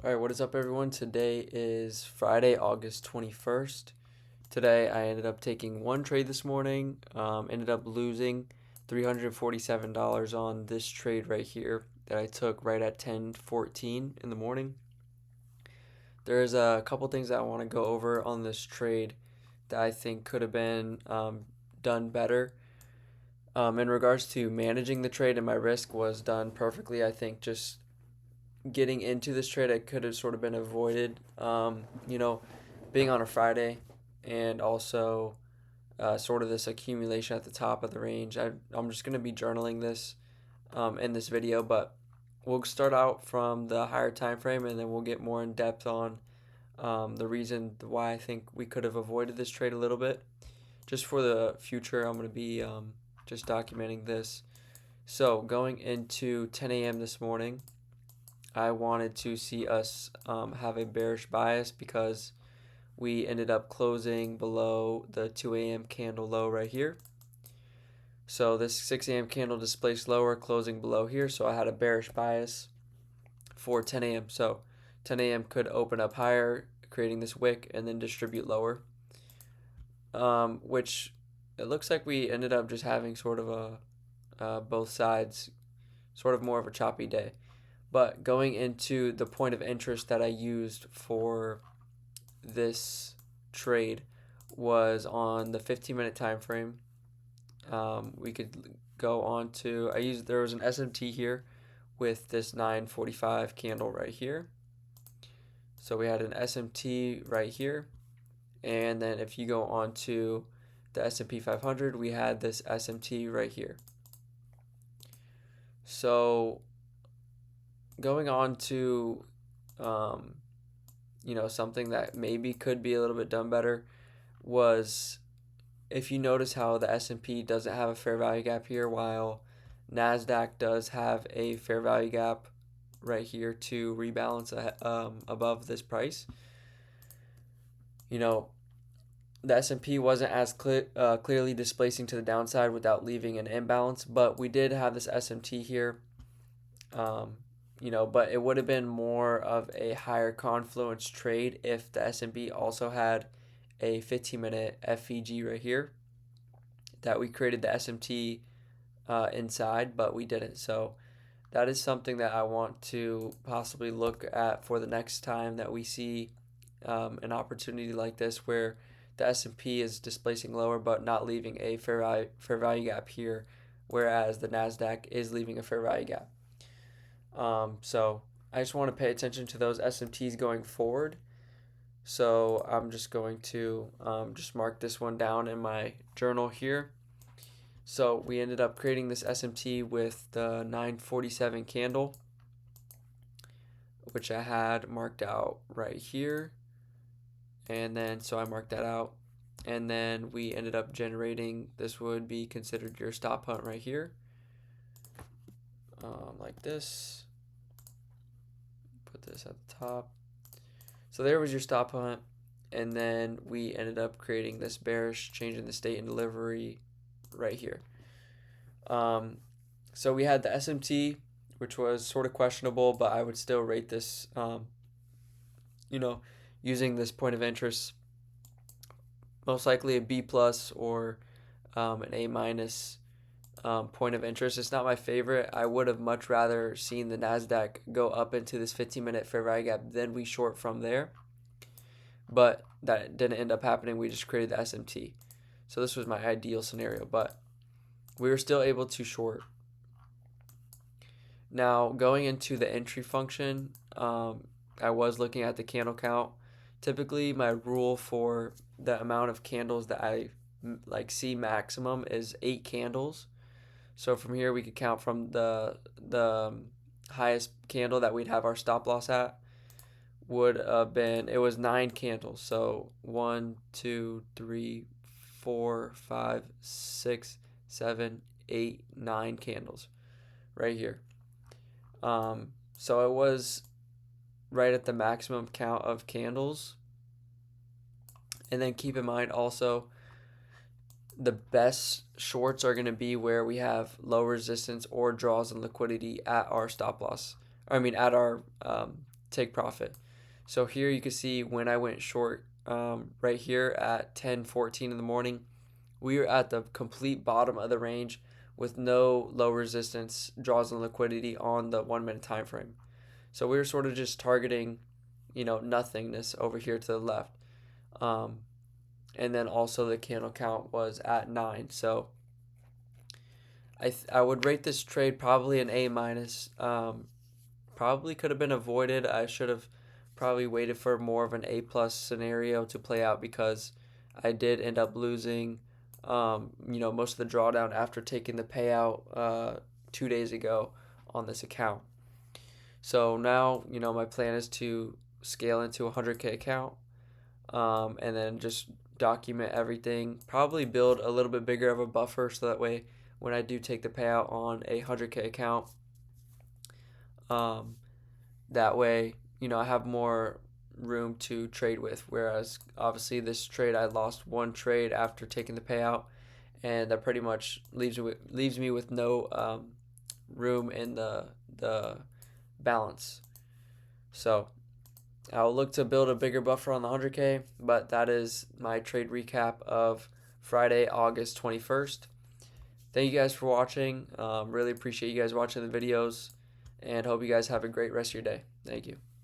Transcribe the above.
All right, what is up, everyone? Today is Friday, August 21st. Today, I ended up taking one trade this morning, ended up losing $347 on this trade right here that I took right at 10:14 in the morning. There's a couple things that I want to go over on this trade that I think could have been done better. In regards to managing the trade and my risk was done perfectly. I think just getting into this trade, I could have sort of been avoided. Being on a Friday and also sort of this accumulation at the top of the range. I'm just going to be journaling this in this video, but we'll start out from the higher time frame and then we'll get more in depth on the reason why I think we could have avoided this trade a little bit. Just for the future, I'm going to be just documenting this. So going into 10 a.m. this morning, I wanted to see us have a bearish bias because we ended up closing below the 2 a.m. candle low right here. So this 6 a.m. candle displaced lower, closing below here. So I had a bearish bias for 10 a.m. So 10 a.m. could open up higher, creating this wick, and then distribute lower. Which it looks like we ended up just having sort of a both sides, sort of more of a choppy day. But going into the point of interest that I used for this trade was on the 15-minute time frame. We could go on to there was an SMT here with this 945 candle right here. So we had an SMT right here, and then if you go on to the S&P 500, we had this SMT right here. So going on to something that maybe could be a little bit done better was, if you notice how the S&P doesn't have a fair value gap here, while NASDAQ does have a fair value gap right here to rebalance above this price. The S&P wasn't as clearly displacing to the downside without leaving an imbalance, but we did have this SMT here. But it would have been more of a higher confluence trade if the S&P also had a 15-minute FVG right here that we created the SMT inside, but we didn't. So that is something that I want to possibly look at for the next time that we see an opportunity like this where the S&P is displacing lower but not leaving a fair value gap here, whereas the NASDAQ is leaving a fair value gap. So I just want to pay attention to those SMTs going forward. So I'm just going to just mark this one down in my journal here. So we ended up creating this SMT with the 947 candle, which I had marked out right here. And then so I marked that out. And then we ended up generating, this would be considered your stop hunt right here. Like this. Put this at the top. So there was your stop hunt. And then we ended up creating this bearish change in the state and delivery right here. So we had the SMT, which was sort of questionable, but I would still rate this, using this point of interest, most likely a B plus or an A minus point of interest. It's not my favorite. I would have much rather seen the NASDAQ go up into this 15-minute fair value gap than we short from there. But that didn't end up happening. We just created the SMT. So this was my ideal scenario, but we were still able to short. Now, going into the entry function, I was looking at the candle count. Typically, my rule for the amount of candles that I see maximum is 8 candles. So from here, we could count from the highest candle that we'd have our stop loss at would have been, it was 9 candles. So 1, 2, 3, 4, 5, 6, 7, 8, 9 candles right here. So it was right at the maximum count of candles. And then keep in mind also, the best shorts are going to be where we have low resistance or draws and liquidity at our stop loss. At our take profit. So here you can see when I went short, right here at 10:14 in the morning, we were at the complete bottom of the range with no low resistance draws and liquidity on the 1 minute time frame. So we were sort of just targeting, nothingness over here to the left. Um, and then also the candle count was at 9. So I would rate this trade probably an A minus. Probably could have been avoided. I should have probably waited for more of an A plus scenario to play out because I did end up losing, most of the drawdown after taking the payout 2 days ago on this account. So now, my plan is to scale into a 100K account, and then just document everything. Probably build a little bit bigger of a buffer so that way when I do take the payout on a 100K account, um, that way, I have more room to trade with. Whereas obviously this trade, I lost one trade after taking the payout, and that pretty much leaves me with no room in the balance. So I'll look to build a bigger buffer on the 100K, but that is my trade recap of Friday, August 21st. Thank you guys for watching. Really appreciate you guys watching the videos, and hope you guys have a great rest of your day. Thank you.